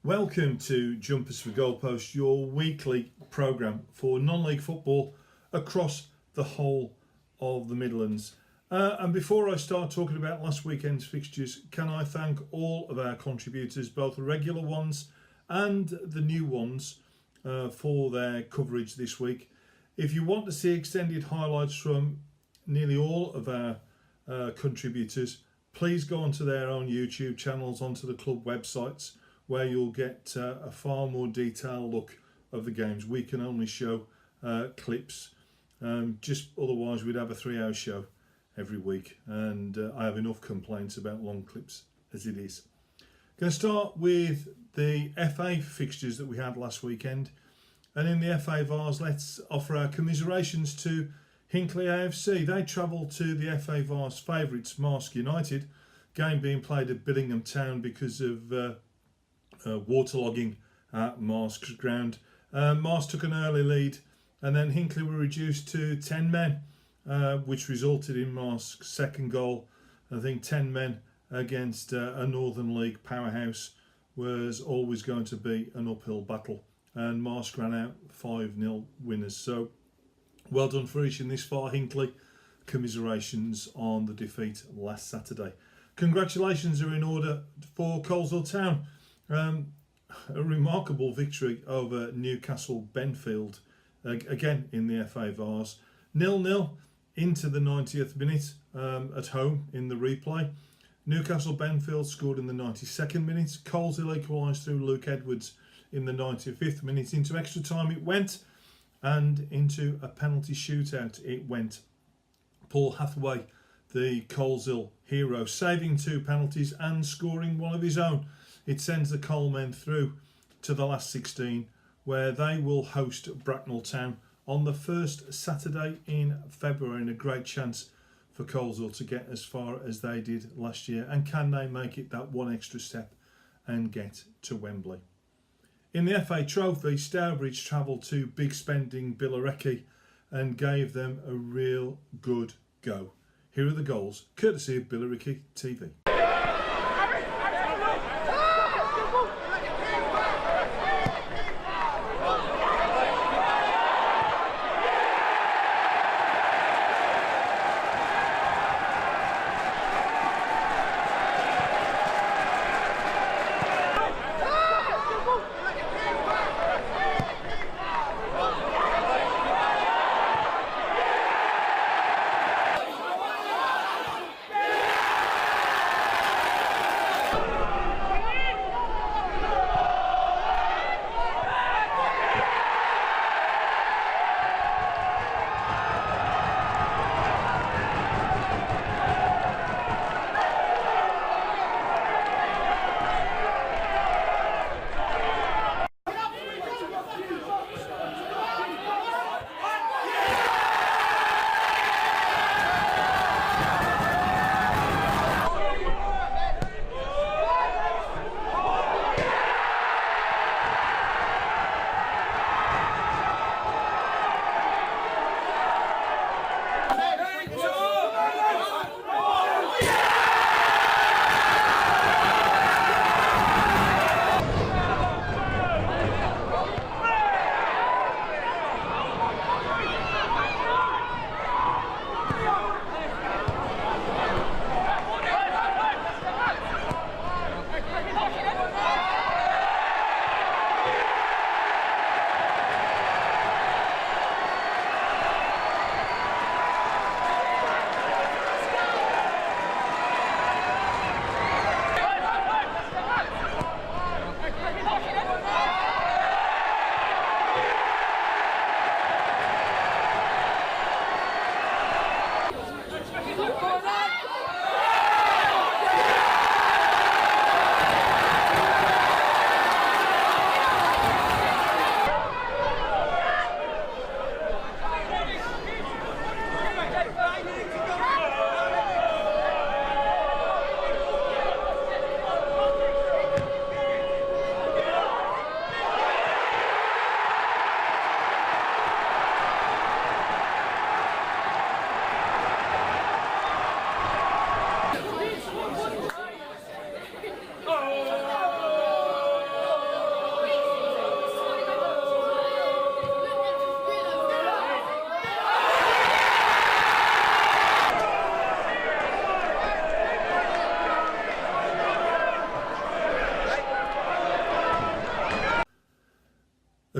Welcome to Jumpers for Goalposts, your weekly programme for non-league football across the whole of the Midlands. And before I start talking about last weekend's fixtures, can I thank all of our contributors, both the regular ones and the new ones, for their coverage this week. If you want to see extended highlights from nearly all of our contributors, please go onto their own YouTube channels, onto the club websites, where you'll get a far more detailed look of the games. We can only show clips, just otherwise we'd have a 3-hour show every week, and I have enough complaints about long clips as it is. Going to start with the FA fixtures that we had last weekend, and in the FA Vars, let's offer our commiserations to Hinckley AFC. They travelled to the FA Vars favourites Marske United, game being played at Billingham Town because of waterlogging at Marske's ground. Marske took an early lead, and then Hinckley were reduced to 10 men, which resulted in Marske's second goal. I think 10 men against a Northern League powerhouse was always going to be an uphill battle, and Marske ran out 5-0 winners. So well done for reaching this far, Hinckley. Commiserations on the defeat last Saturday. Congratulations are in order for Coleshill Town. A remarkable victory over Newcastle Benfield, again in the FA Vars. 0-0 into the 90th minute at home in the replay. Newcastle Benfield scored in the 92nd minute. Coleshill equalised through Luke Edwards in the 95th minute. Into extra time it went, and into a penalty shootout it went. Paul Hathaway, the Coleshill hero, saving 2 penalties and scoring one of his own. It sends the Colemen through to the last 16, where they will host Bracknell Town on the first Saturday in February, and a great chance for Coleshill to get as far as they did last year. And can they make it that one extra step and get to Wembley? In the FA Trophy, Stourbridge travelled to big spending Billericay and gave them a real good go. Here are the goals, courtesy of Billericay TV.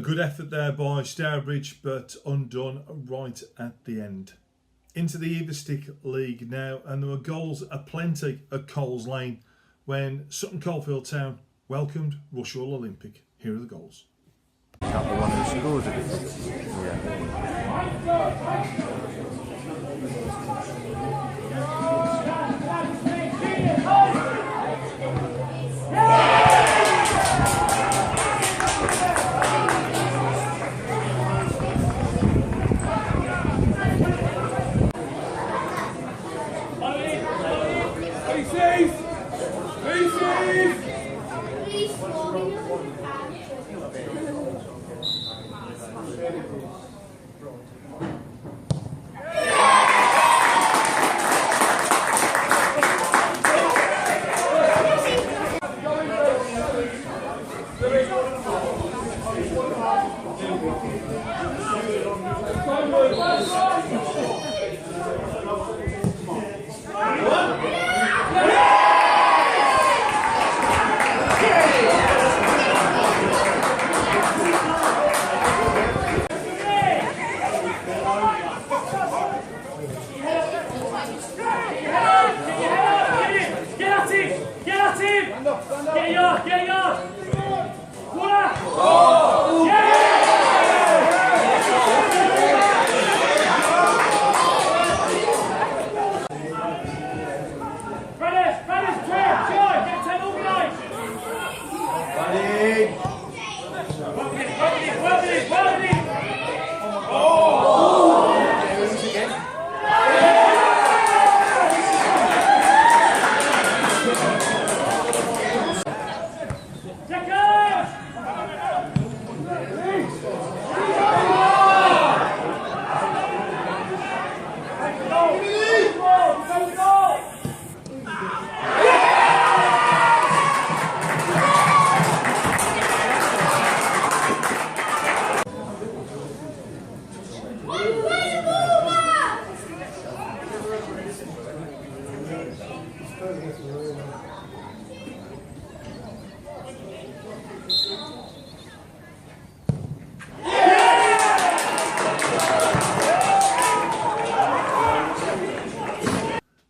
good effort there by Stourbridge, but undone right at the end. Into the evo-stick league now, and there were goals aplenty at Coles Lane when Sutton Coldfield Town welcomed Rushall Olympic. Here are the goals. Not the one who scored it.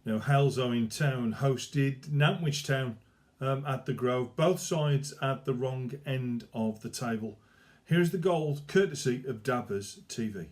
Now, Halesowing Town hosted Nantwich Town at the Grove, both sides at the wrong end of the table. Here's the goal, courtesy of Dabbers TV.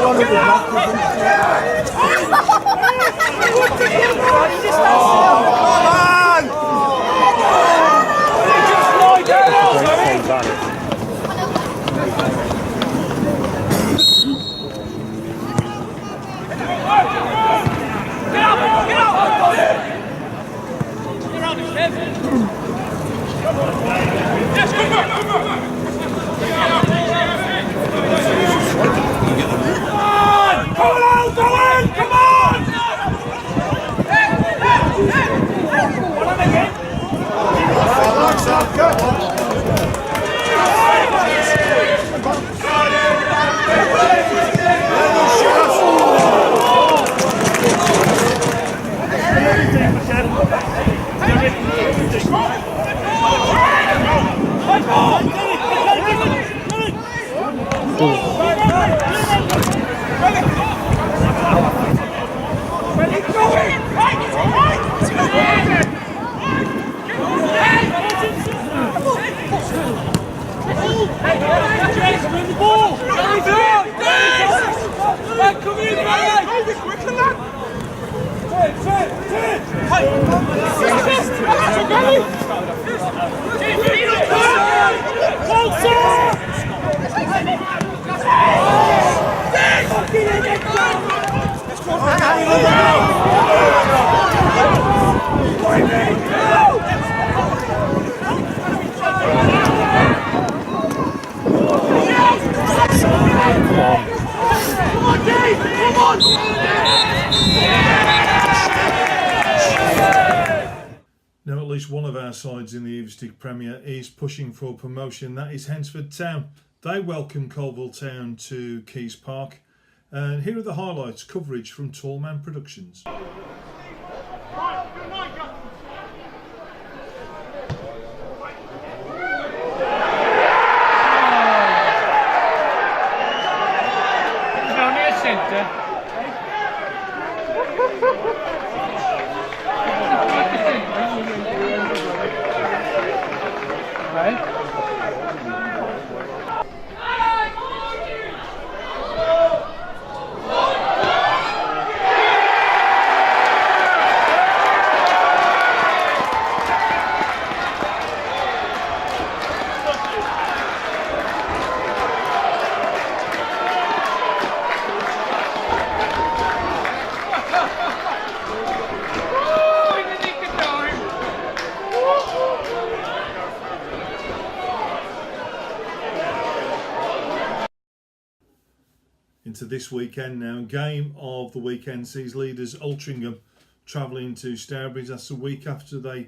Get up! Now, at least one of our sides in the evo-stick Premier is pushing for promotion. That is Hensford Town. They welcome Colville Town to Keys Park. And here are the highlights coverage from Tallman Productions. Into this weekend now. Game of the weekend sees leaders Altrincham travelling to Stourbridge. That's a week after they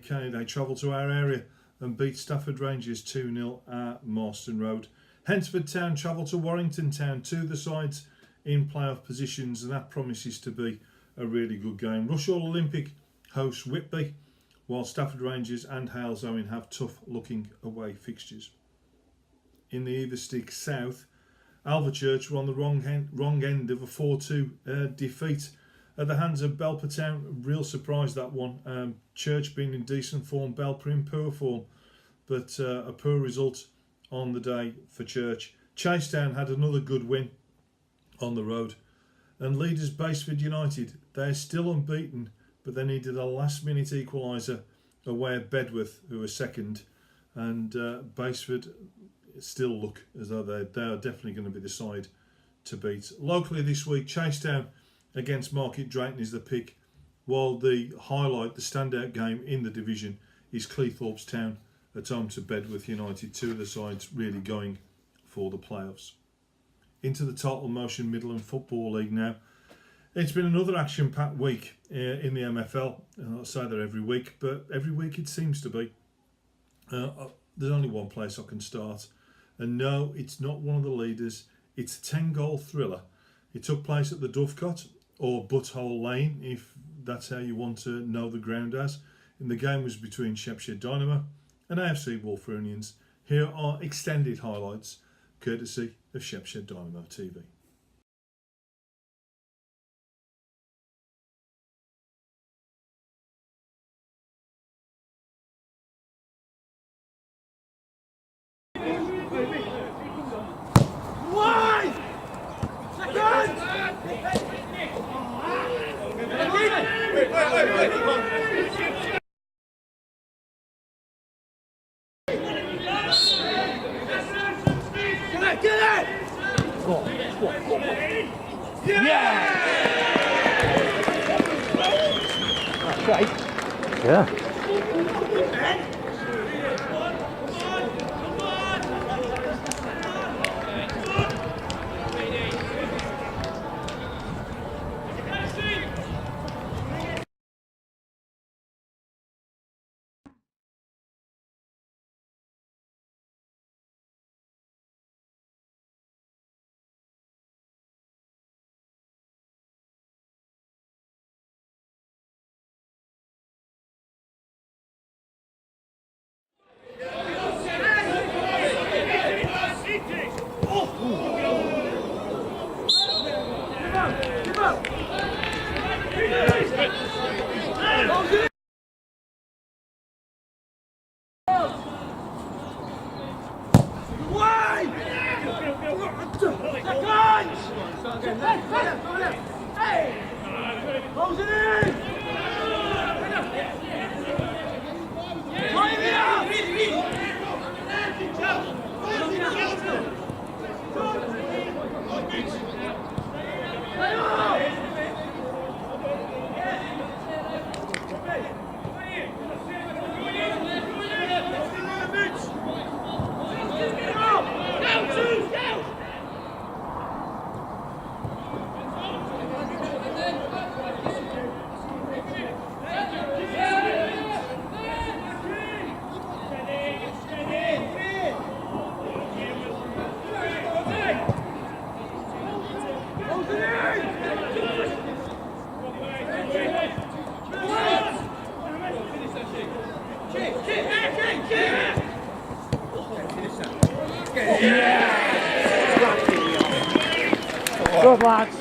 travel to our area and beat Stafford Rangers 2-0 at Marston Road. Hensford Town travel to Warrington Town, two of the sides in playoff positions, and that promises to be a really good game. Rushall Olympic hosts Whitby, while Stafford Rangers and Halesowen have tough looking away fixtures. In the evo-stick South, Alvechurch were on the wrong end of a 4-2 defeat at the hands of Belper Town. Real surprise, that one. Church being in decent form, Belper in poor form, but a poor result on the day for Church. Chasetown had another good win on the road. And leaders Baseford United, they're still unbeaten, but they needed a last minute equaliser away at Bedworth, who were second. And Baseford still look as though they are definitely going to be the side to beat. Locally this week, Chasetown against Market Drayton is the pick, while the highlight, the standout game in the division is Cleethorpes Town at home to Bedworth United, two of the sides really going for the playoffs. Into the Total Motion Midland Football League now. It's been another action-packed week in the MFL. I say that every week, but every week it seems to be. There's only one place I can start. And no, it's not one of the leaders. It's a 10-goal thriller. It took place at the Dovecot, or Butthole Lane, if that's how you want to know the ground as. And the game was between Shepshire Dynamo and AFC Wolverhamptonians. Here are extended highlights, courtesy of Shepshire Dynamo TV. Yeah. job, lads.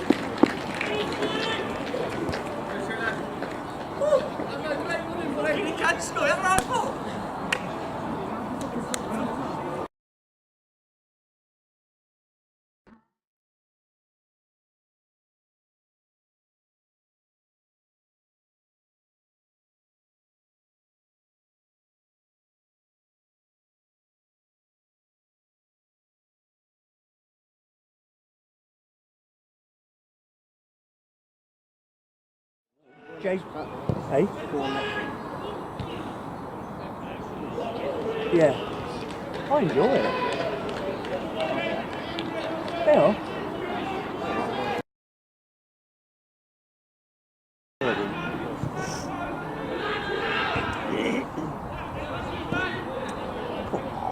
Jay, hey? Yeah. I enjoy it. Yeah.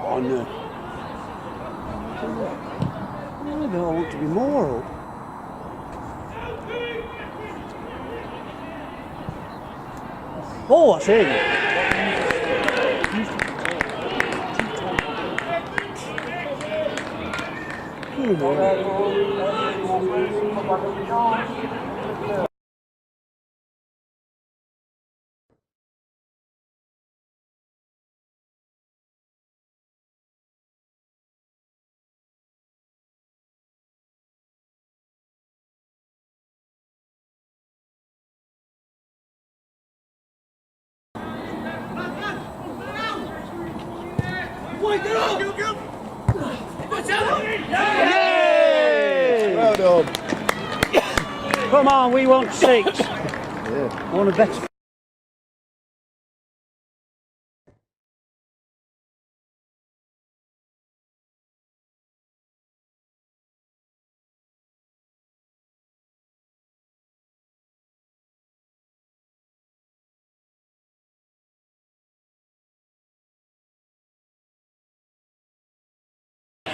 Oh no. I want to be more up. Oh, that's it. Yay! Well done. Come on, we want 6. Yeah. I want a better.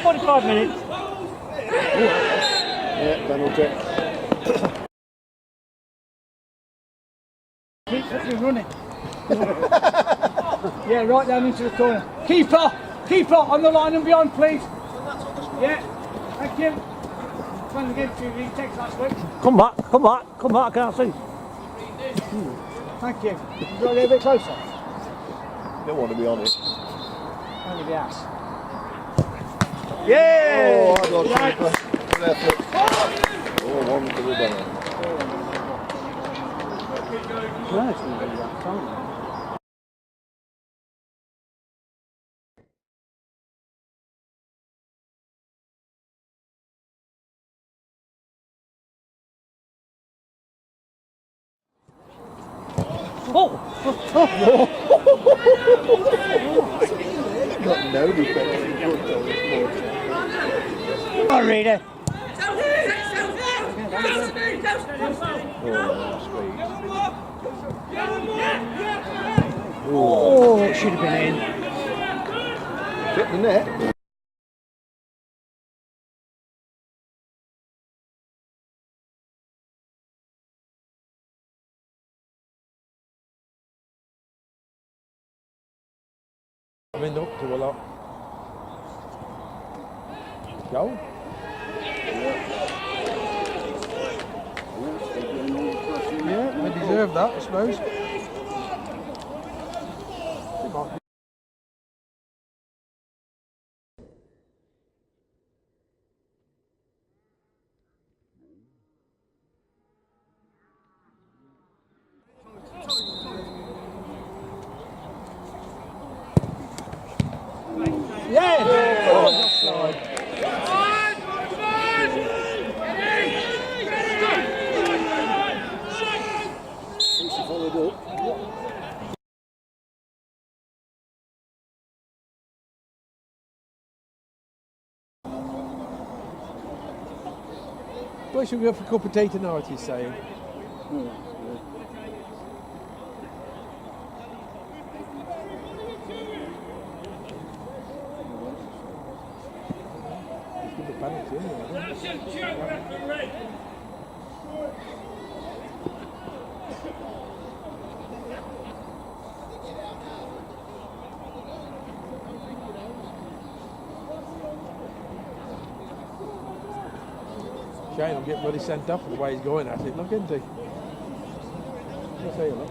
"45 minutes. Yeah, penalty. Keep running. Yeah, right down into the corner. Keeper on the line and beyond, please. Yeah, thank you. Trying to get you takes last week. Come back, I can't see. Thank you. You got a little bit closer. Don't want to be on it. Only the ass. Yay! Oh, I got keeper. Left foot. Oh, one to the down. Nice, can't it? Got no defence. Come on, Rita. Oh, it should have been in. Hit the net. I've been up to a lot. Go. Yeah, they deserve that, I suppose. Yeah! Oh, offside. Where should we go for a cup of tea tonight, he's saying? He's given a penalty anyway. Shane will get bloody sent off for the way he's going at it. Look, isn't he? I'll tell you, look.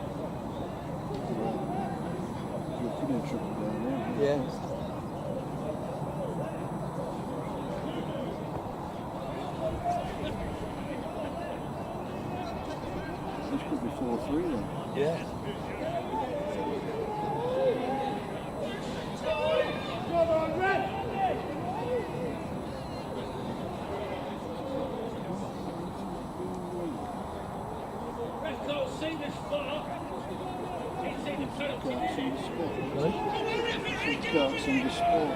You're pretty in trouble down there. Yeah. This could be 4-3 then. Yeah. Can't see the spot. Really? Can't see the spot.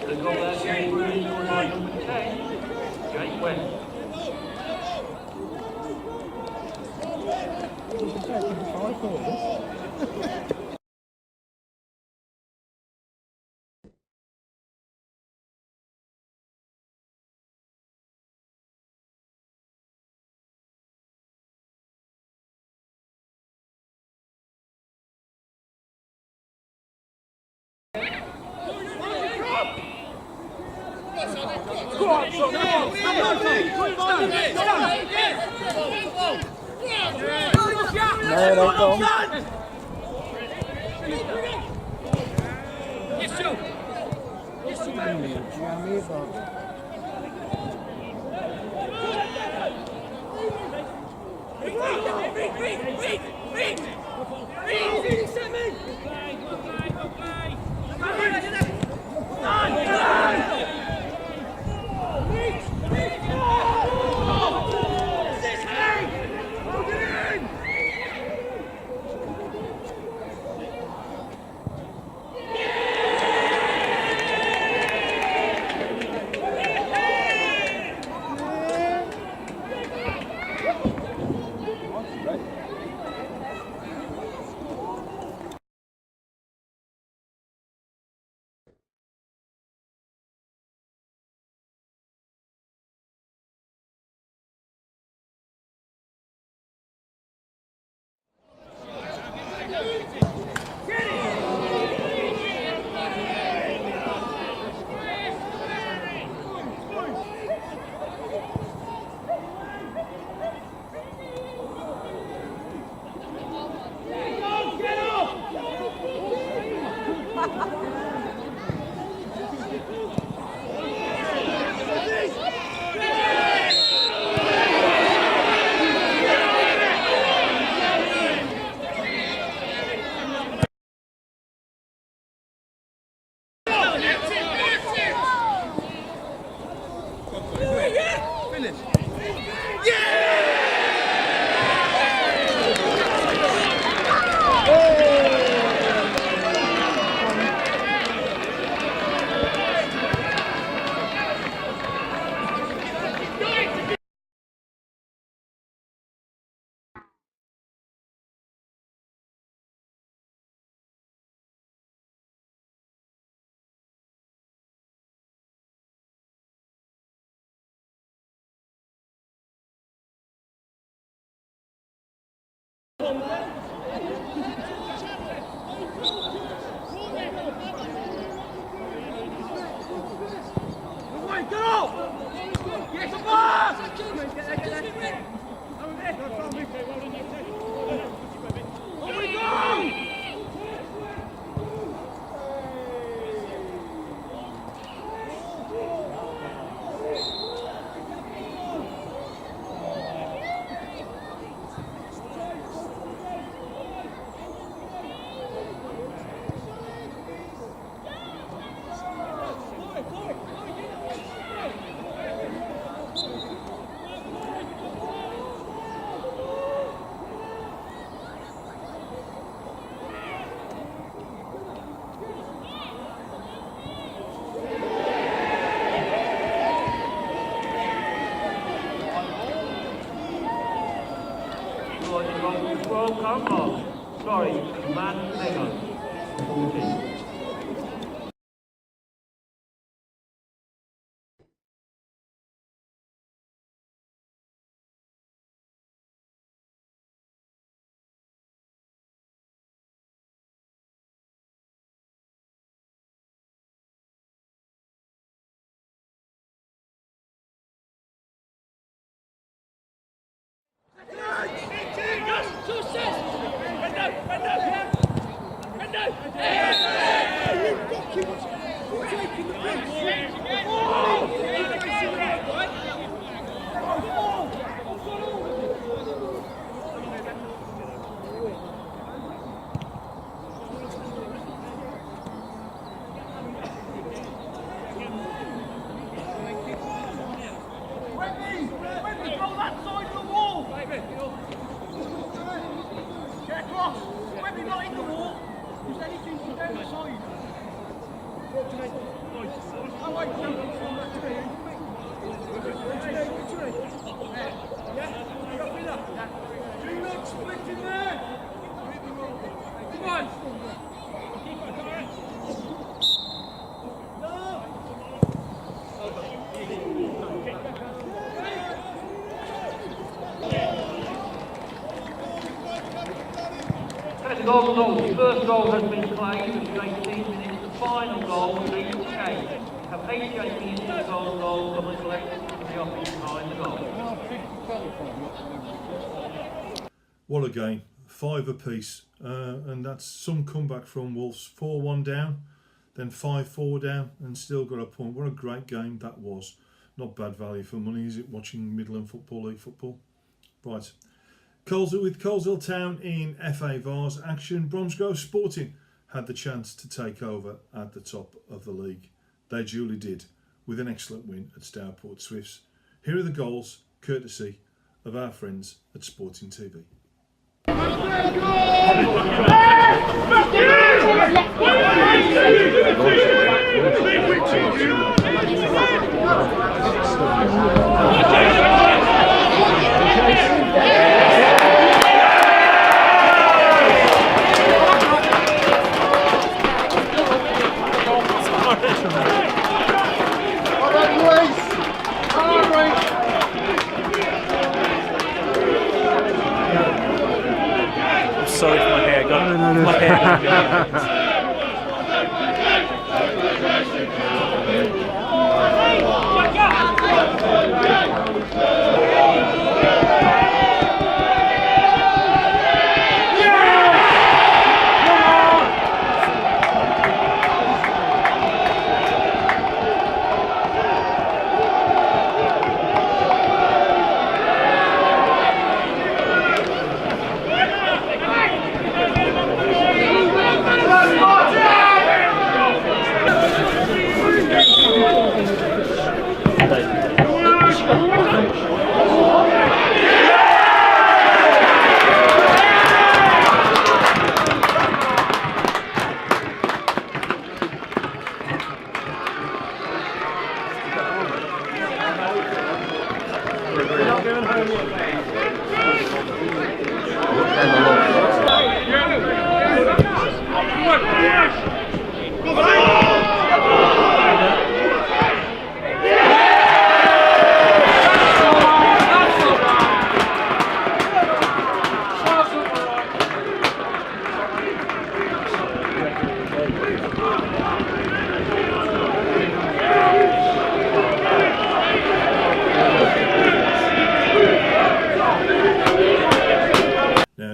The goal that game will be number 10, Jake West. No, don't go. Don't lost. Sorry, man, Lego. 40. The first goal has been played, which is 18 minutes. The final goal is 88. We have 88 minutes to goal from the collected from the office behind the goal. What a game, 5 apiece, and that's some comeback from Wolves. 4-1 down, then 5-4 down, and still got a point. What a great game that was. Not bad value for money, is it, watching Midland Football League football? Right. With Coleshill Town in FA Vars action, Bromsgrove Sporting had the chance to take over at the top of the league. They duly did, with an excellent win at Stourport Swifts. Here are the goals, courtesy of our friends at Sporting TV. Sorry for my hair, got my hair.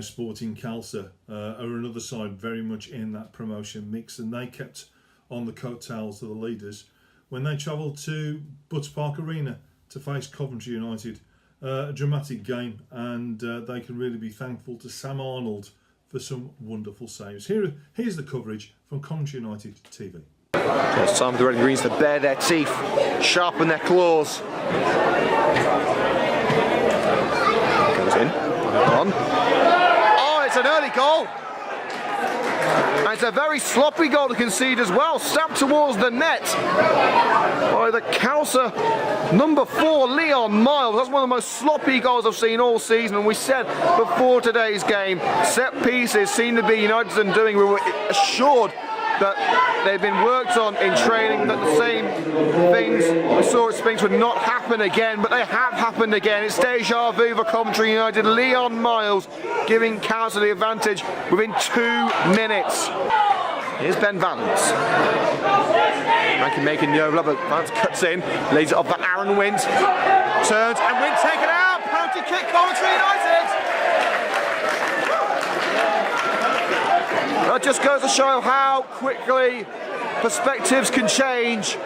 Sporting Calcer are another side very much in that promotion mix, and they kept on the coattails of the leaders when they travelled to Butts Park Arena to face Coventry United. A dramatic game, and they can really be thankful to Sam Arnold for some wonderful saves. Here's the coverage from Coventry United TV. It's time for the Red and Greens to bare their teeth, sharpen their claws. Goes in, on. Oh, it's an early goal. And it's a very sloppy goal to concede as well, stabbed towards the net by the Calcer number 4, Leon Miles. That's one of the most sloppy goals I've seen all season, and we said before today's game, set pieces seem to be United's undoing. We were assured that they've been worked on in training, that the same things we saw at Spinks would not happen again, but they have happened again. It's deja vu for Coventry United. Leon Miles giving Calcer the advantage within 2 minutes. Here's Ben Valance. Rankin making the overlap, but Valance cuts in, lays it off for Aaron Wint. Turns, and Wint taken out. Penalty kick, Coventry United. That just goes to show how quickly perspectives can change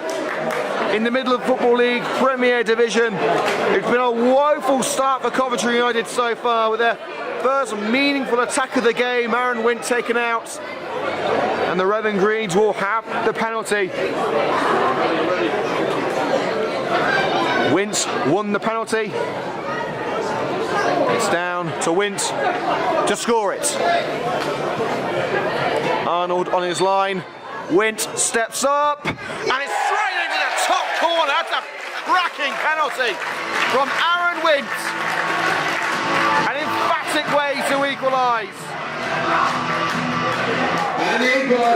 in the middle of Football League Premier Division. It's been a woeful start for Coventry United so far, with their first meaningful attack of the game. Aaron Wint taken out, and the Red and Greens will have the penalty. Wint won the penalty. It's down to Wint to score it. Arnold on his line. Wint steps up, and it's straight into the top corner. That's a cracking penalty from Aaron Wint. An emphatic way to equalise.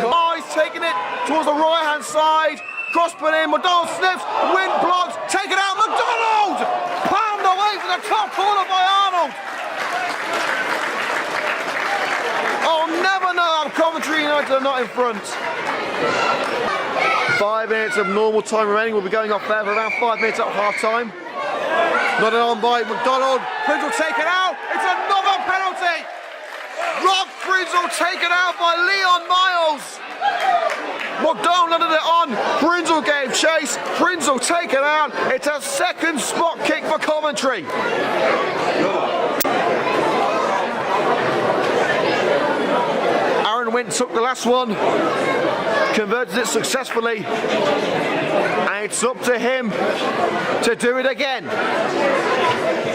Oh, he's taking it towards the right-hand side. Cross put in, McDonald sniffs, Wint blocks, take it out, McDonald! Palmed away from the top corner by Arnold. I'll never know how Coventry United are not in front. 5 minutes of normal time remaining. We'll be going off there for around 5 minutes at half time. Not an on by McDonald. Prinzel taken out. It's another penalty. Rob Prinzel taken out by Leon Miles. McDonald landed it on. Prinzel gave chase. Prinzel taken out. It's a second spot kick for Coventry. Aaron Wint took the last one, converted it successfully, and it's up to him to do it again.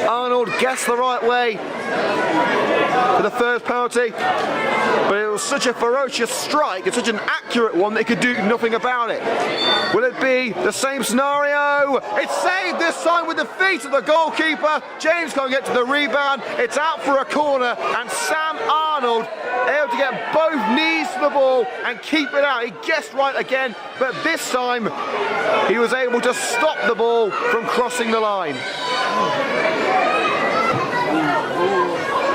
Arnold guessed the right way for the first penalty, but it was such a ferocious strike, it's such an accurate one that he could do nothing about it. Will it be the same scenario? It's saved this time with the feet of the goalkeeper. James can't get to the rebound. It's out for a corner, and Sam Arnold able to get both knees to the ball and keep it out. He guessed right again, but this time he was able to stop the ball from crossing the line.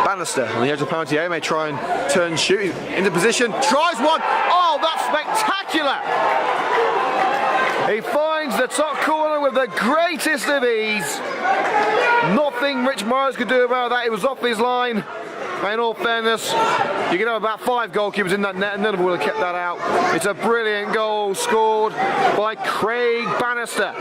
Bannister on the edge of the penalty area may try and turn, shoot into position, tries one. Oh, that's spectacular! He finds the top corner with the greatest of ease. Nothing Rich Morris could do about that. He was off his line. And in all fairness, you can have about 5 goalkeepers in that net and none of them would have kept that out. It's a brilliant goal scored by Craig Bannister.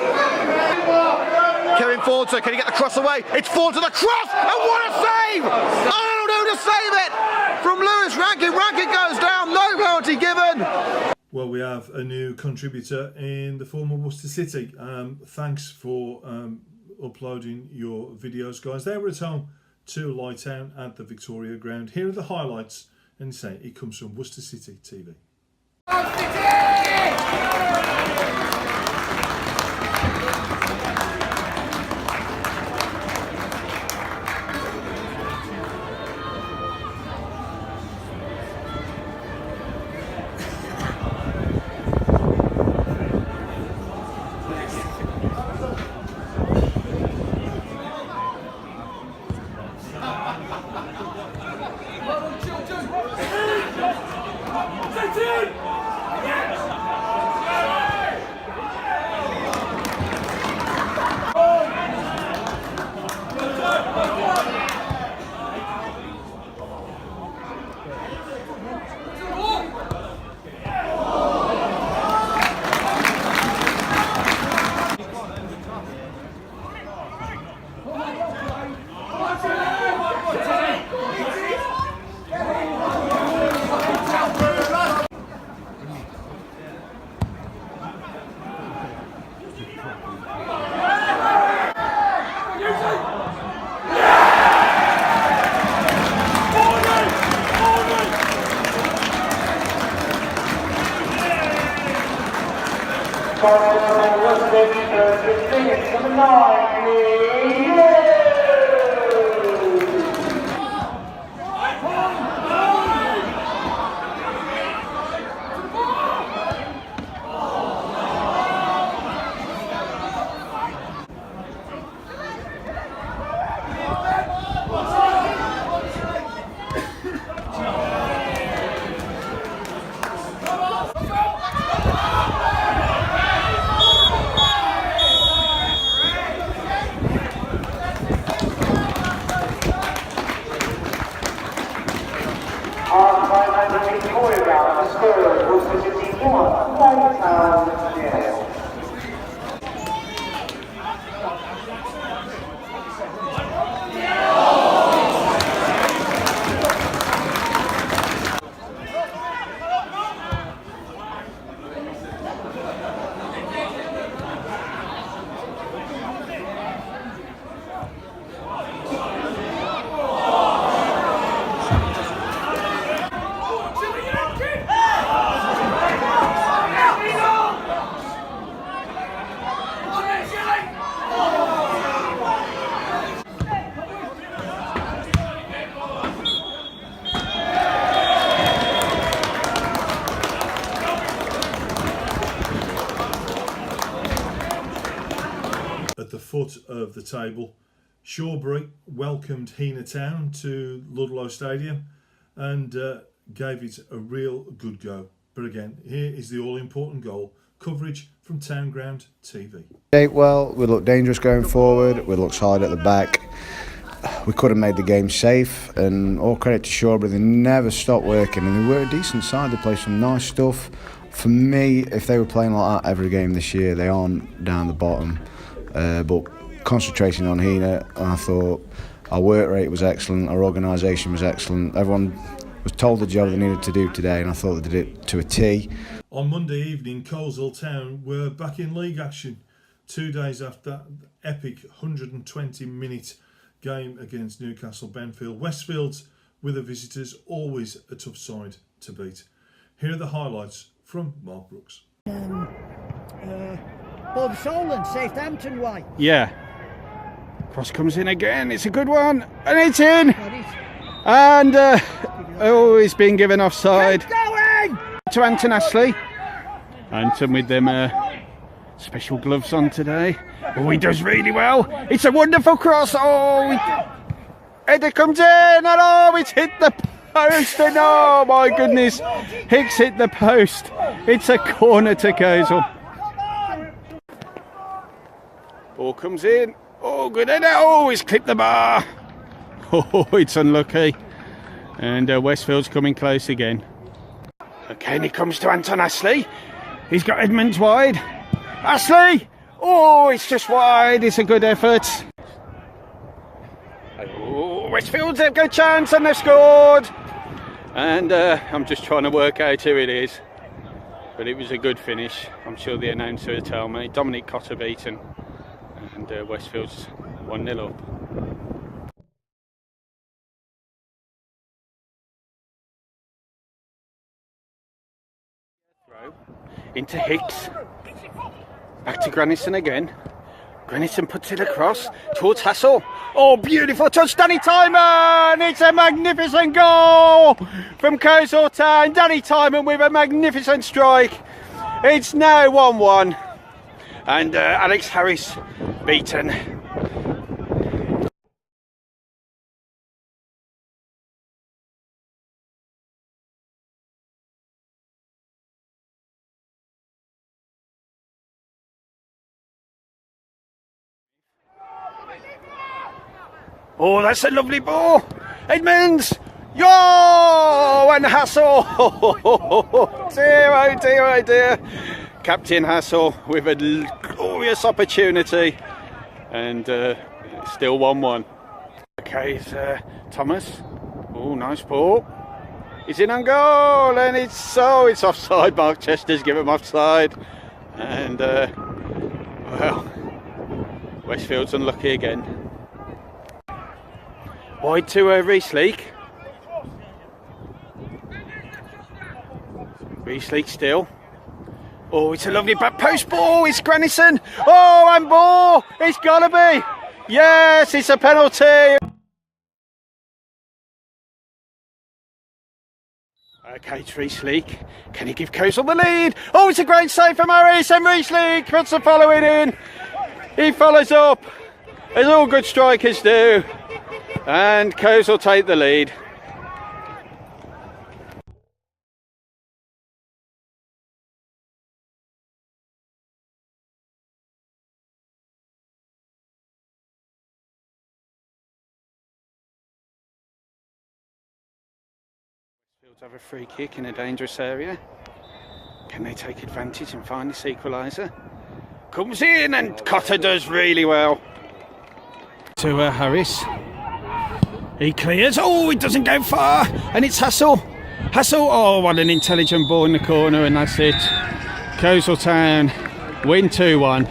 Kevin Forster, can he get the cross away? It's Forster to the cross, and what a save! Arnold able to save it from Lewis Rankin. Rankin goes down, no penalty given. Well, we have a new contributor in the form of Worcester City. Thanks for uploading your videos, guys. They were at home to Lighttown at the Victoria Ground. Here are the highlights, and say it comes from Worcester City TV. At the foot of the table, Shawbury welcomed Heanor Town to Ludlow Stadium and gave it a real good go. But again, here is the all-important goal. Coverage from Town Ground TV. Well, we look dangerous going forward. We look solid at the back. We could have made the game safe, and all credit to Shawbury. They never stopped working, and they were a decent side. They played some nice stuff. For me, if they were playing like that every game this year, they aren't down the bottom. But concentrating on Heanor, I thought our work rate was excellent, our organisation was excellent. Everyone was told the job they needed to do today, and I thought they did it to a T. On Monday evening, Coleshill Town were back in league action 2 days after that epic 120-minute game against Newcastle Benfield. Westfields, with the visitors, always a tough side to beat. Here are the highlights from Mark Brooks. Bob Solon, Southampton way. Yeah. Cross comes in again. It's a good one. And it's in. Got it. And, he's been given offside. Keep going! To Anton Ashley. Anton with them special gloves on today. Oh, he does really well. It's a wonderful cross. Header comes in. And it's hit the post. And oh, my goodness. Hicks hit the post. It's a corner to Coleshill. Ball comes in. Oh, good header. Oh, he's clipped the bar. Oh, it's unlucky. And Westfield's coming close again. Okay, and he comes to Anton Ashley. He's got Edmonds wide. Ashley! Oh, it's just wide. It's a good effort. Oh, Westfield's have got a chance and they've scored. And I'm just trying to work out who it is. But it was a good finish. I'm sure the announcer will tell me. Dominic Cotter beaten. And Westfield's 1-0 up. Throw into Hicks. Back to Granison again. Granison puts it across towards Hassel. Oh, beautiful touch, Danny Timon! It's a magnificent goal from Coleshill Town. Danny Timon with a magnificent strike. It's now 1-1. And Alex Harris beaten. Oh, that's a lovely ball. Edmonds. Yo! And Hassel. Dear, oh dear, oh dear. Captain Hassel with a glorious opportunity. And still 1-1. Okay, it's Thomas. Oh, nice ball. He's in on goal. And it's offside. Mark Chester's given him offside. And, well, Westfield's unlucky again. Wide to Rees-Leek. Rees-Leek still. Oh, it's a lovely back post ball. It's Granison. Oh, and ball. It's got to be. Yes, it's a penalty. Okay, it's Rees-Leek. Can he give Kozel the lead? Oh, it's a great save from Harris, and Rees-Leek puts the following in. He follows up, as all good strikers do, and Kozel take the lead. Fields have a free kick in a dangerous area. Can they take advantage and find this equaliser? Comes in, and Cotter does really well. To Harris. He clears. Oh, it doesn't go far. And it's Hassel. Hassel. Oh, what an intelligent ball in the corner, and that's it. Kozel Town win 2-1.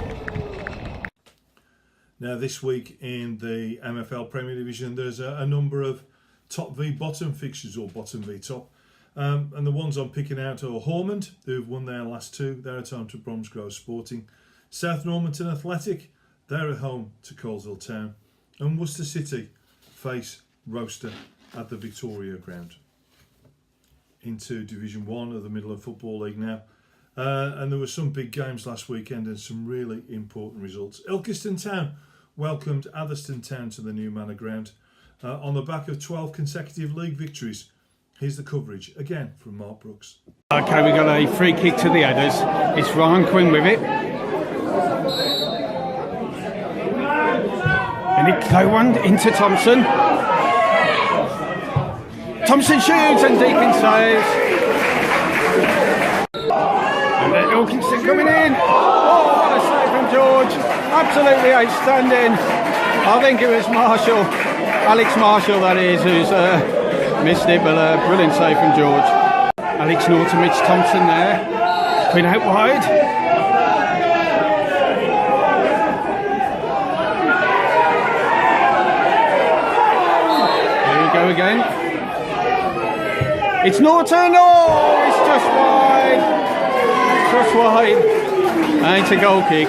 Now, this week in the MFL Premier Division, there's a number of top v bottom fixtures, or bottom v top. And the ones I'm picking out are Hormond, who've won their last two. They're at home to Bromsgrove Sporting. South Normanton Athletic, they're at home to Coleshill Town. And Worcester City face Roaster at the Victoria Ground. Into Division 1 of the Midland Football League now. And there were some big games last weekend and some really important results. Ilkeston Town welcomed Atherstone Town to the new Manor Ground on the back of 12 consecutive league victories. Here's the coverage, again, from Mark Brooks. Okay, we got a free kick to the headers. It's Ryan Quinn with it. And it go one into Thompson. Thompson shoots and Deacon saves. And then Ilkeston coming in. Oh, what a save from George. Absolutely outstanding. I think it was Marshall, Alex Marshall that is, who's missed it, but a brilliant save from George. Alex Norton, Mitch Thompson there. Quinn out wide. Here we go again. It's Norton. Oh, it's just wide. Just wide. And it's a goal kick.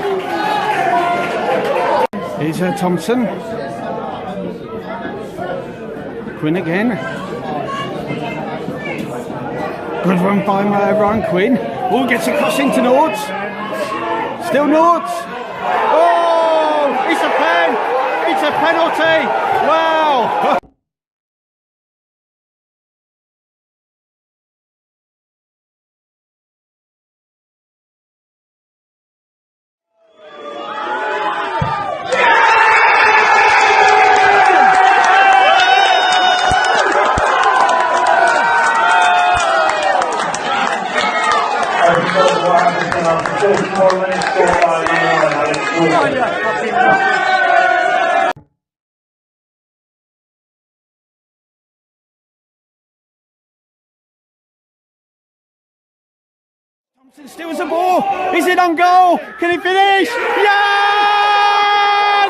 Here's Thompson. Quinn again. Good run by Ryan Quinn. Oh, gets across into Nords. Still Nords. Oh, it's a pen. It's a penalty. Wow. Thompson steals the ball. Is it on goal? Can he finish? Yes!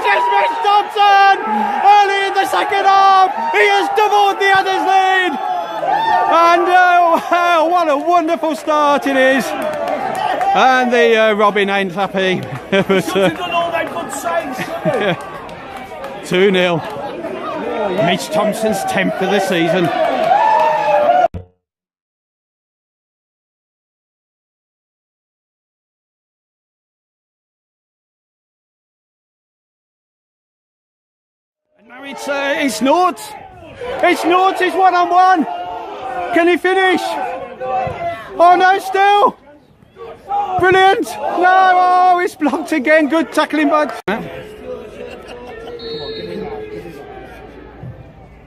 It's Mitch Thompson! Early in the second half, he has doubled the others' lead. And wow, what a wonderful start it is. And the Robin ain't happy. But, 2-0. Mitch Thompson's 10th of the season. And now it's North. It's North, it's 1-on-1. Can he finish? Oh no, still. Brilliant. No, oh, it's blocked again. Good tackling by.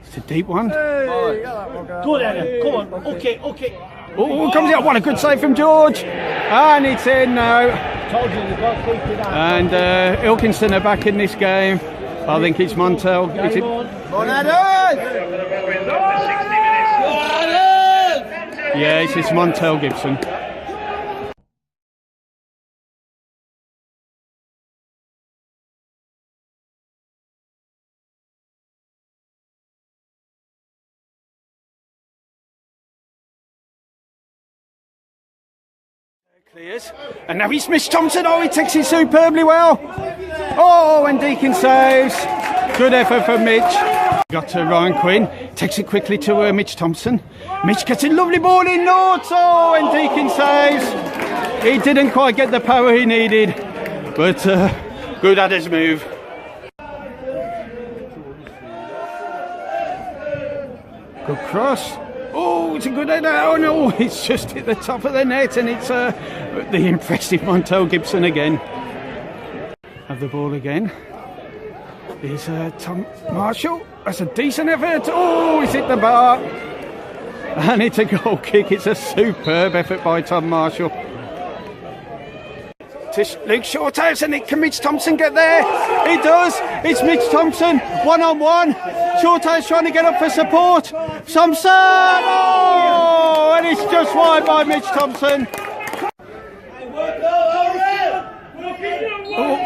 It's a deep one. Go then, come on, okay. Oh, comes out. What a good save from George. And it's in now. And Ilkeston are back in this game. I think it's Montel. Is it? Yes, it's Montel Gibson. Clears. And now he's Mitch Thompson. Oh, he takes it superbly well. Oh, and Deacon saves. Good effort from Mitch. Got to Ryan Quinn. Takes it quickly to Mitch Thompson. Mitch gets a lovely ball in. Oh, and Deacon saves. He didn't quite get the power he needed. But good at his move. Good cross. Oh, it's a good header. Oh no, it's just hit the top of the net, and it's the impressive Montel Gibson again. Have the ball again. Here's Tom Marshall. That's a decent effort. Oh, he's hit the bar. And it's a goal kick. It's a superb effort by Tom Marshall. To Luke Shorthouse, and can Mitch Thompson get there? He does. It's Mitch Thompson, one-on-one. Shorthouse trying to get up for support. Thompson! Oh! And it's just wide by Mitch Thompson. Oh.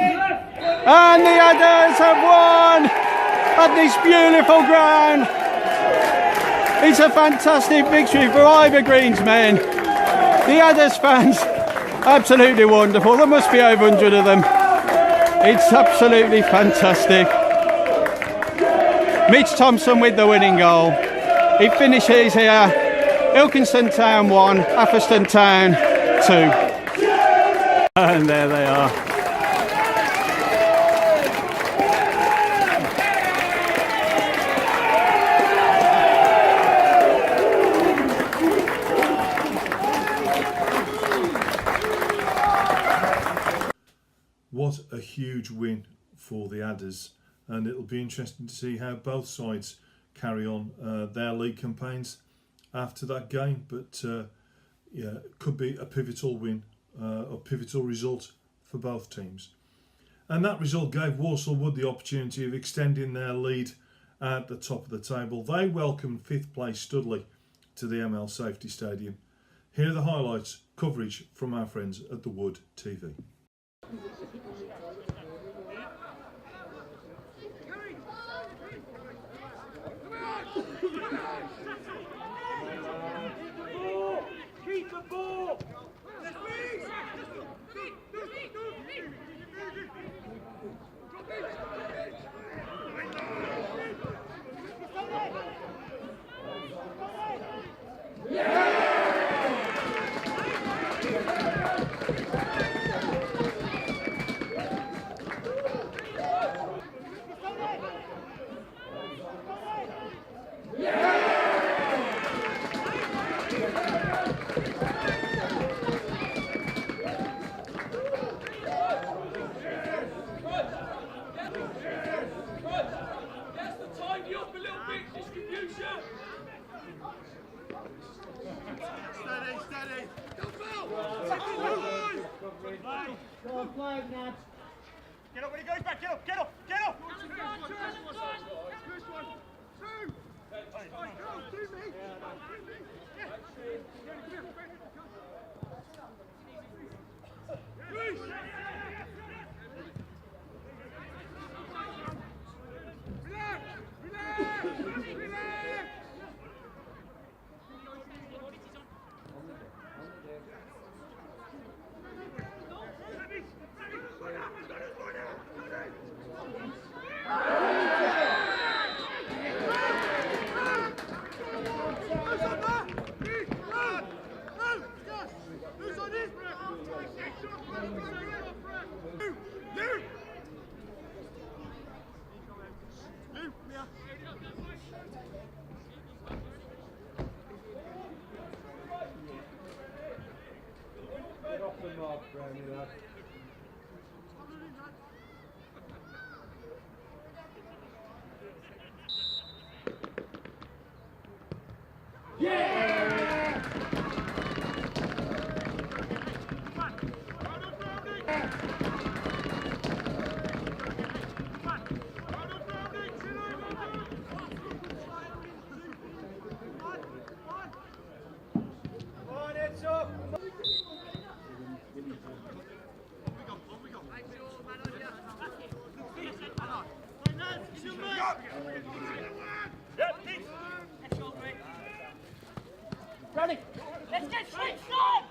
And the Adders have won at this beautiful ground. It's a fantastic victory for Ivor Green's men. The Adders fans, absolutely wonderful. There must be over 100 of them. It's absolutely fantastic. Mitch Thompson with the winning goal. He finishes here. Ilkeston Town 1, Atherstone Town 2. And there they are. What a huge win for the Adders, and it'll be interesting to see how both sides carry on their league campaigns after that game. But yeah, it could be a pivotal win, a pivotal result for both teams. And that result gave Walsall Wood the opportunity of extending their lead at the top of the table. They welcomed 5th place Studley to the ML Safety Stadium. Here are the highlights, coverage from our friends at the Wood TV. Keep the ball! Get up when he goes back, get up, get up, get up! Ready? Let's get switched on!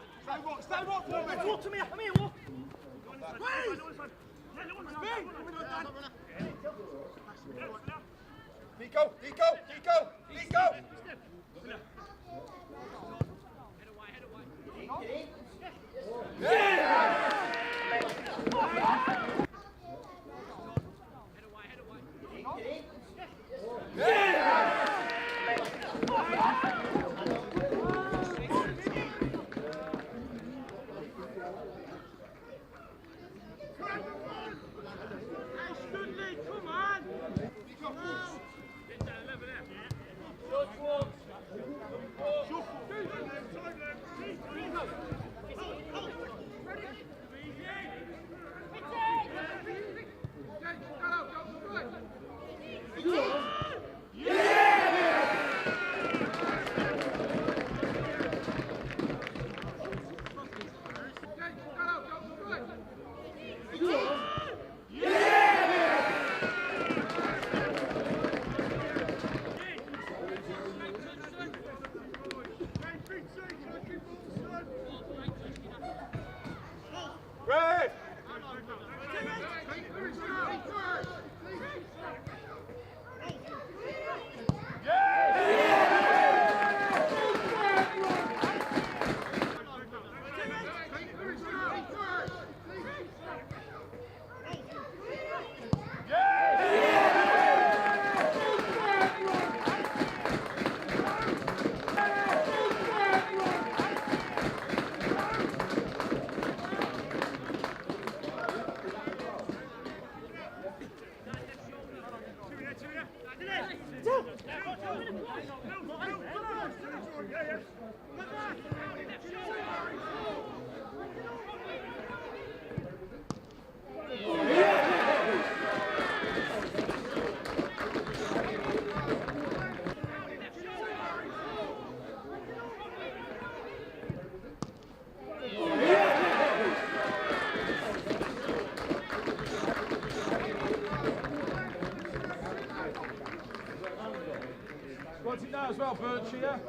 What's it now as well, Birch here?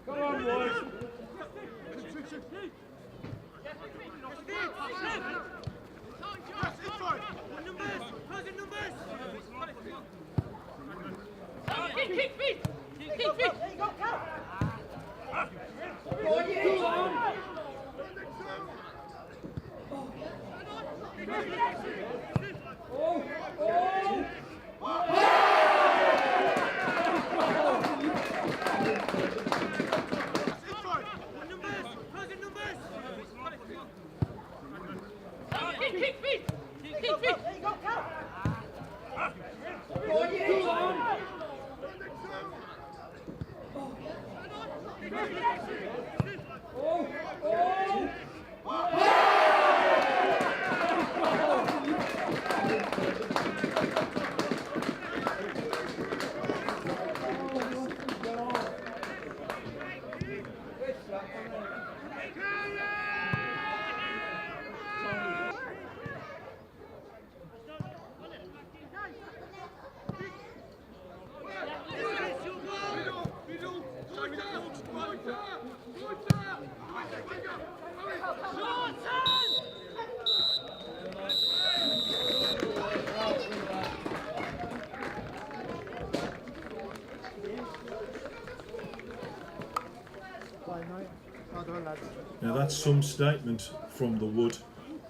Come on, boys. Now that's some statement from the Wood,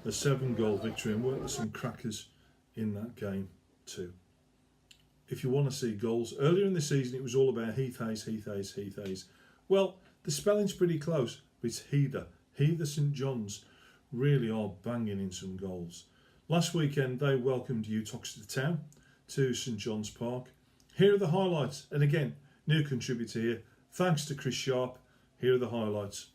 a 7-goal victory, and weren't there some crackers in that game too. If you want to see goals, earlier in the season it was all about Heath Hayes. Well, the spelling's pretty close, but it's Heather St John's really are banging in some goals. Last weekend they welcomed Utoxeter Town to St John's Park. Here are the highlights, and again, new contributor here, thanks to Chris Sharp. Here are the highlights.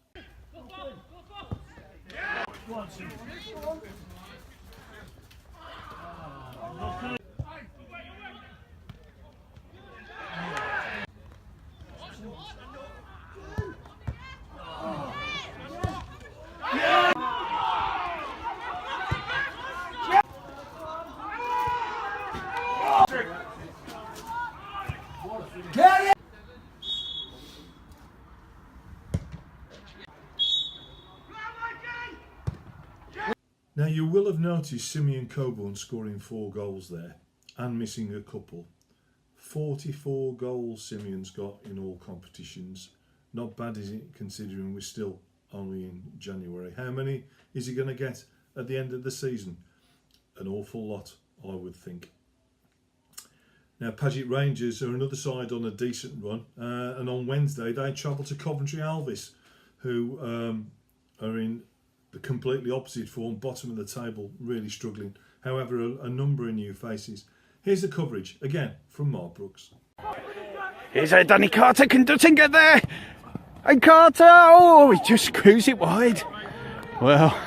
you will have noticed Simeon Coburn scoring 4 goals there and missing a couple. 44 goals Simeon's got in all competitions. Not bad, is it, considering we're still only in January. How many is he going to get at the end of the season? An awful lot, I would think. Now, Paget Rangers are another side on a decent run, and on Wednesday they travel to Coventry Alvis, who are in the completely opposite form, bottom of the table, really struggling. However, a number of new faces. Here's the coverage, again, from Mark Brooks. Here's Danny Carter. Can Dutton get there? And Carter, oh, he just screws it wide. Well,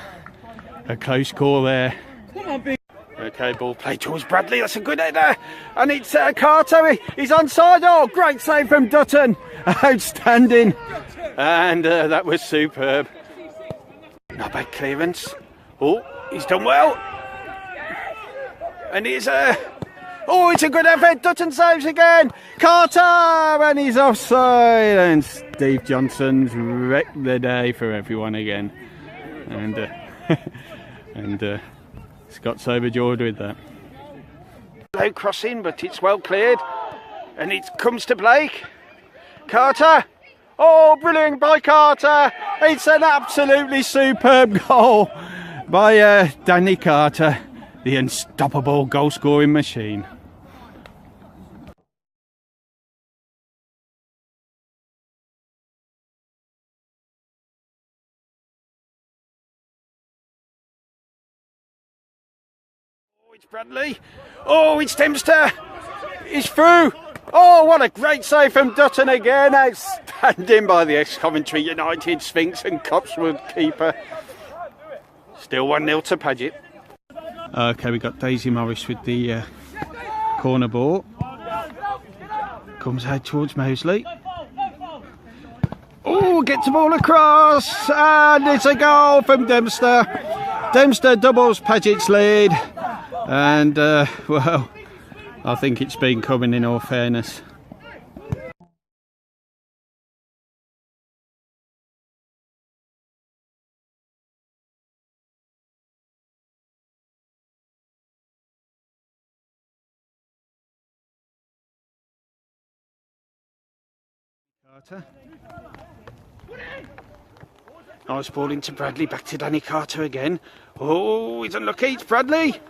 a close call there. Okay, ball play towards Bradley. That's a good header. And it's Carter. He's onside. Oh, great save from Dutton. Outstanding. And that was superb. Not bad clearance. Oh, he's done well. And it's oh, it's a good effort. Dutton saves again. Carter, and he's offside. And Steve Johnson's wrecked the day for everyone again. And Scott's overjoyed with that. Low crossing, but it's well cleared. And it comes to Blake. Carter. Oh, brilliant by Carter. It's an absolutely superb goal by Danny Carter, the unstoppable goal-scoring machine. Oh, it's Bradley. Oh, it's Dempster. He's through. Oh, what a great save from Dutton again. Outstanding by the ex-Coventry United Sphinx and Copswood keeper. Still 1-0 to Paget. Okay, we got Daisy Morris with the corner ball. Comes out towards Mosley. Oh, gets the ball across. And it's a goal from Dempster. Dempster doubles Paget's lead. And, well, I think it's been coming in all fairness. Carter. Nice ball into Bradley, back to Danny Carter again. Oh, he's unlucky, it's Bradley.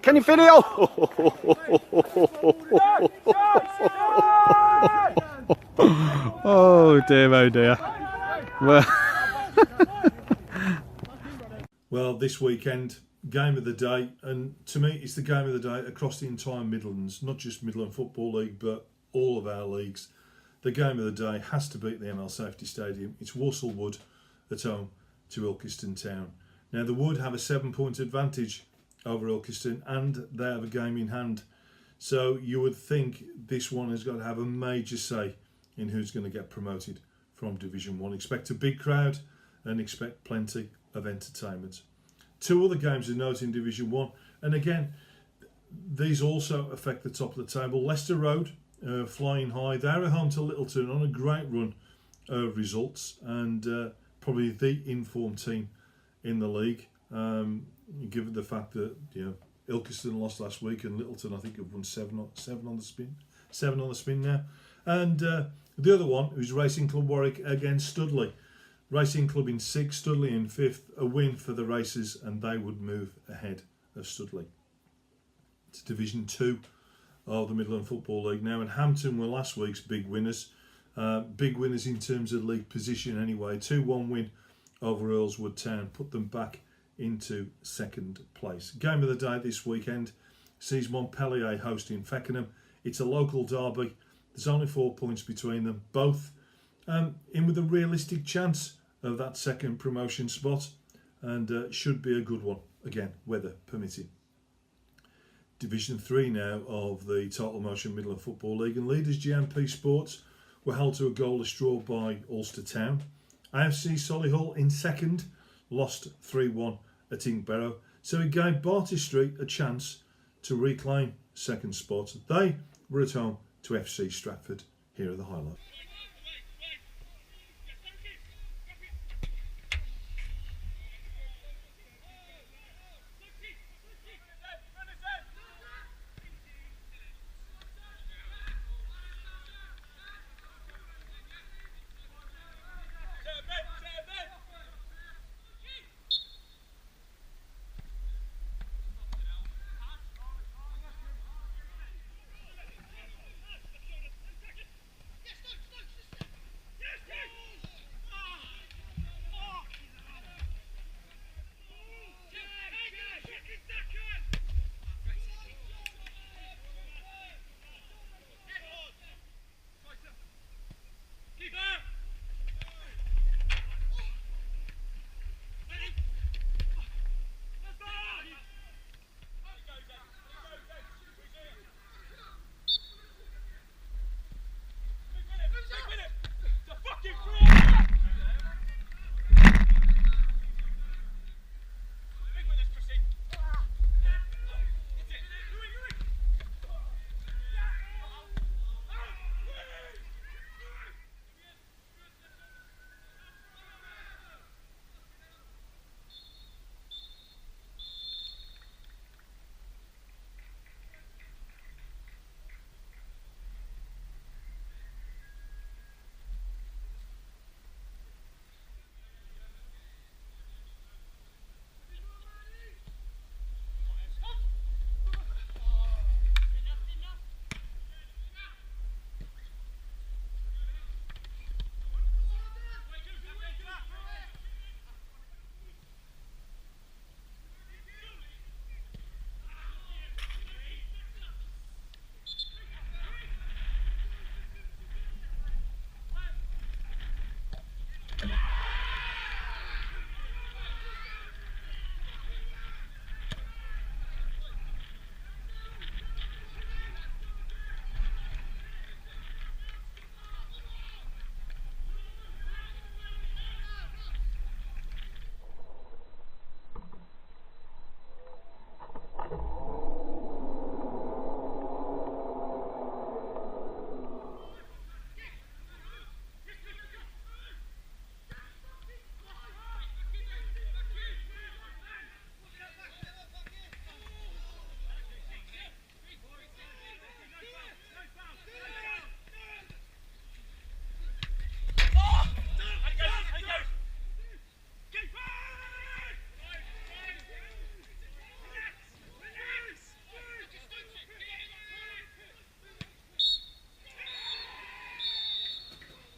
Can you feel it? Oh dear, oh dear. Well, this weekend, game of the day, and to me it's the game of the day across the entire Midlands, not just Midland Football League, but all of our leagues. The game of the day has to beat the ML Safety Stadium. It's Walsall Wood at home to Ilkeston Town. Now, the Wood have a 7-point advantage over Ilkeston, and they have a game in hand. So you would think this one has got to have a major say in who's going to get promoted from Division 1. Expect a big crowd and expect plenty of entertainment. 2 other games of note in Division 1, and again, these also affect the top of the table. Leicester Road, flying high. They're at home to Littleton on a great run of results, and probably the informed team in the league. Given the fact that Ilkeston lost last week and Littleton I think have won 7 on the spin now, and the other one was Racing Club Warwick against Studley. Racing Club in 6th, Studley in 5th. A win for the Racers and they would move ahead of Studley to Division 2 of the Midland Football League now, and Hampton were last week's big winners. Big winners in terms of league position anyway. 2-1 win over Earlswood Town put them back into 2nd place. Game of the day this weekend sees Montpellier hosting Feckenham. It's a local derby. There's only 4 points between them. Both in with a realistic chance of that 2nd promotion spot, and should be a good one, again, weather permitting. Division 3 now of the Total Motion Midland Football League, and leaders GMP Sports were held to a goalless draw by Ulster Town. AFC Solihull in 2nd lost 3-1 at Inkbarrow, so it gave Barty Street a chance to reclaim 2nd spot. They were at home to FC Stratford. Here are the highlights.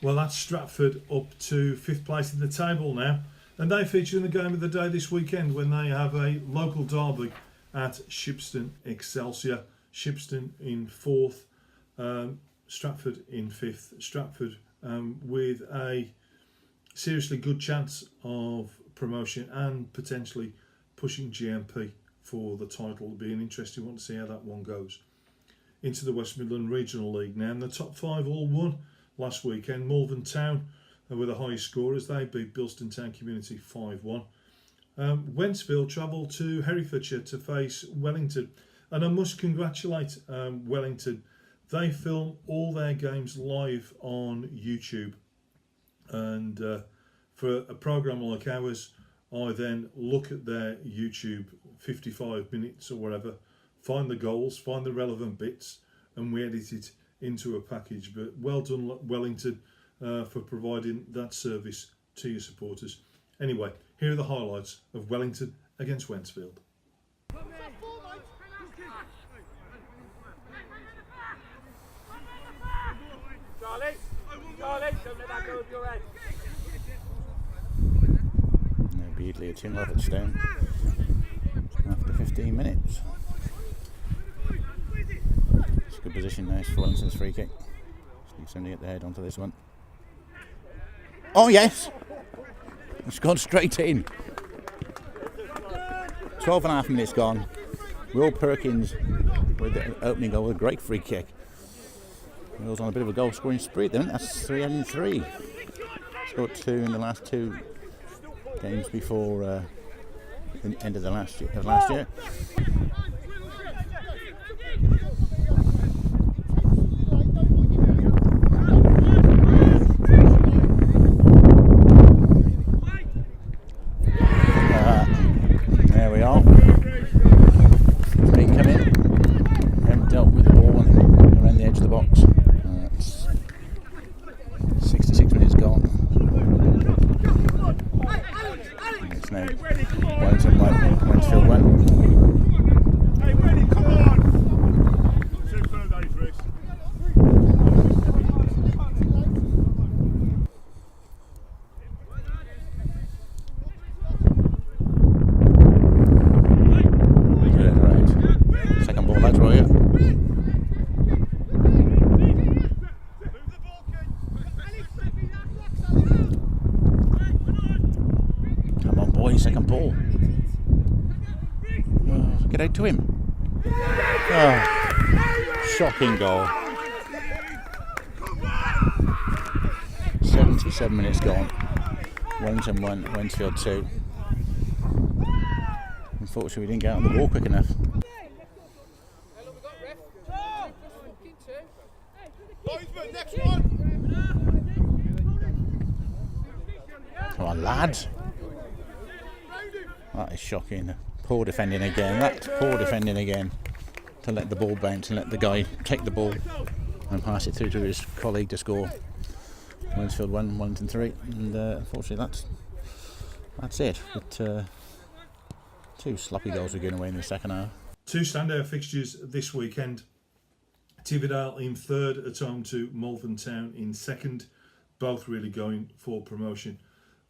Well, that's Stratford up to 5th place in the table now, and they feature in the game of the day this weekend when they have a local derby at Shipston Excelsior. Shipston in 4th, Stratford in 5th. Stratford with a seriously good chance of promotion and potentially pushing GMP for the title. It'll be an interesting one to see how that one goes. Into the West Midland Regional League now, and the top 5 all won last weekend. Malvern Town were the highest scorers. They beat Bilston Town Community 5-1. Wentzville travelled to Herefordshire to face Wellington, and I must congratulate Wellington. They film all their games live on YouTube, and for a programme like ours, I then look at their YouTube 55 minutes or whatever, find the goals, find the relevant bits, and we edit it into a package. But well done, Wellington, for providing that service to your supporters. Anyway, here are the highlights of Wellington against Wentzville. Charlie, don't let that go with your head. No, Beardley a 2-0 at Stone after 15 minutes. It's a good position now for Wellington's free kick. Just need to get the head onto this one. Oh yes! It's gone straight in. 12.5 minutes gone. Will Perkins with the opening goal with a great free kick. He was on a bit of a goal scoring spree then. That's 3 and 3. Scored 2 in the last 2 games before the end of the last year. There we are. It's been come in. We haven't dealt with the ball around the edge of the box. 66 minutes gone. And it's now Wellington 1, Wentzville 1. Hey, Wendy, come on! Superb day, Chris. Good, right. Second ball, lads, right here. Come on, boy, second ball. Oh, get out to him. Oh, shocking goal. 77 minutes gone. Wellington 1, Wentzville 2. Unfortunately, we didn't get out on the ball quick enough. Come on, lads. That is shocking. Poor defending again. That's poor defending again. To let the ball bounce and let the guy take the ball and pass it through to his colleague to score. Wentzville 1, Wellington 3. And unfortunately, that's it. But 2 sloppy goals were given away in the second half. 2 standout fixtures this weekend. Tividale in 3rd at home to Malvern Town in 2nd. Both really going for promotion.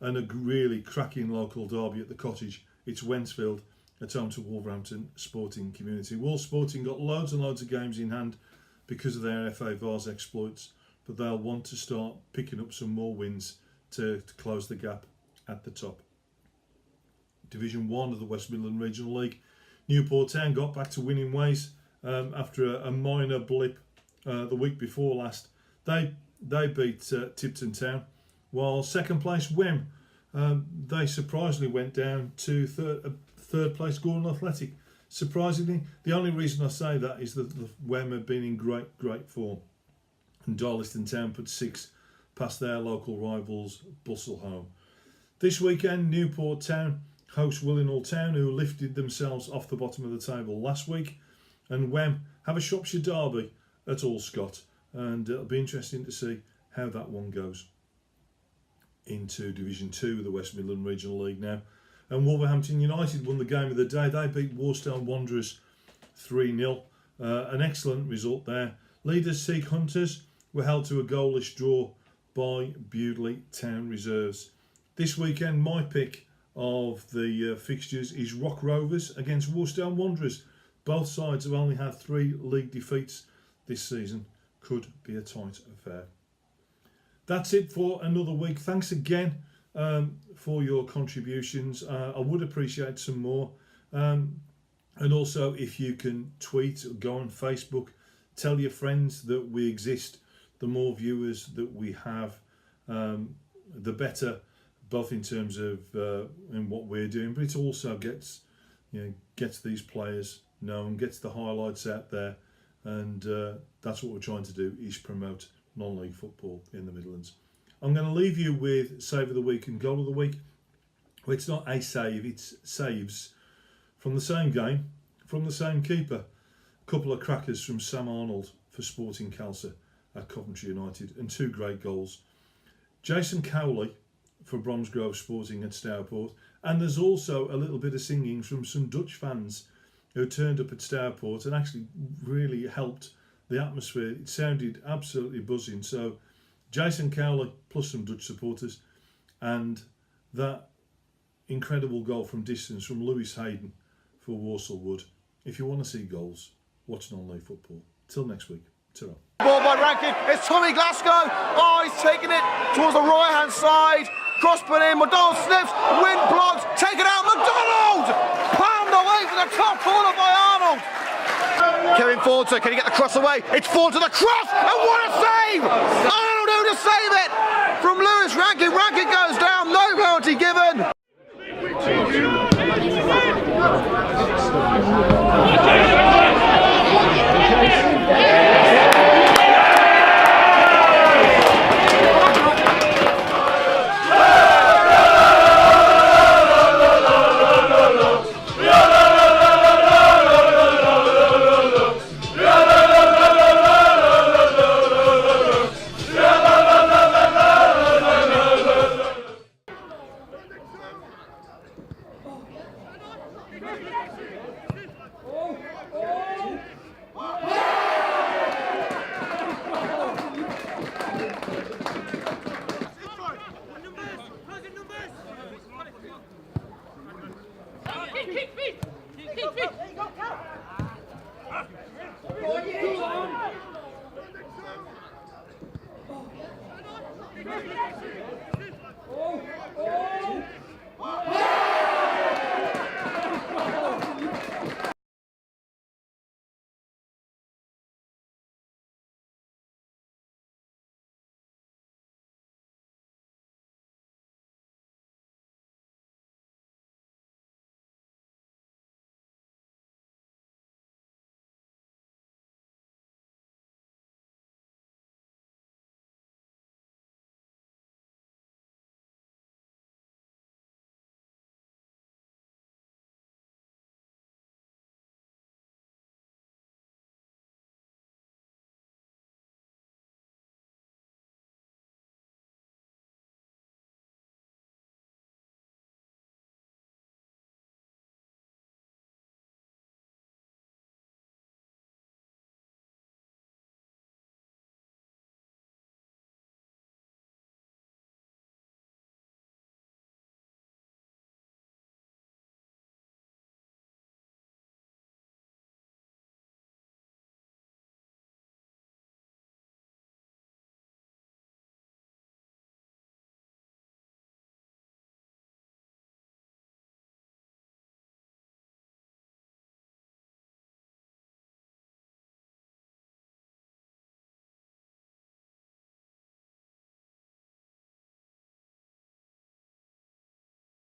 And a really cracking local derby at the Cottage. It's Wentzville at home to Wolverhampton Sporting Community. Wolves Sporting got loads and loads of games in hand because of their FA Vars exploits, but they'll want to start picking up some more wins to close the gap at the top. Division 1 of the West Midland Regional League. Newport Town got back to winning ways after a minor blip the week before last. They beat Tipton Town, while second place Wem, they surprisingly went down to third place Gordon Athletic. Surprisingly, the only reason I say that is that the Wem have been in great form. And Darlaston Town put 6 past their local rivals Busselholme. This weekend, Newport Town host Willenhall Town, who lifted themselves off the bottom of the table last week, and Wem have a Shropshire derby at Allscott, and it'll be interesting to see how that one goes. Into Division 2 of the West Midland Regional League now, and Wolverhampton United won the game of the day. They beat Warstone Wanderers 3-0, an excellent result there. Leaders Seek Hunters were held to a goalless draw by Bewdley Town Reserves. This weekend, my pick of the fixtures is Rock Rovers against Warstone Wanderers. Both sides have only had 3 league defeats this season. Could be a tight affair. That's it for another week. Thanks again for your contributions. I would appreciate some more. And also, if you can tweet or go on Facebook, tell your friends that we exist. The more viewers that we have, the better, both in terms of in what we're doing, but it also gets these players known, gets the highlights out there, and that's what we're trying to do, is promote non-league football in the Midlands. I'm going to leave you with Save of the Week and Goal of the Week. Well, it's not a save, it's saves from the same game, from the same keeper. A couple of crackers from Sam Arnold for Sporting Calcer at Coventry United, and 2 great goals. Jason Cowley for Bromsgrove Sporting at Stourport, and there's also a little bit of singing from some Dutch fans who turned up at Stourport and actually really helped the atmosphere. It sounded absolutely buzzing. So Jason Cowley plus some Dutch supporters, and that incredible goal from distance from Lewis Hayden for Walsall Wood. If you want to see goals, watch non-league football. Till next week. Ta-ra. Ball by Rankin, it's Tommy Glasgow. Oh, he's taking it towards the right hand side. Cross put in, McDonald sniffs, wind blocked, take it out, McDonald! Palmed away from the top corner by Arnold. Kevin Forster, can he get the cross away? It's Forster to the cross, and what a save! Arnold able to save it from Lewis Rankin. Rankin goes down, no penalty given. Keep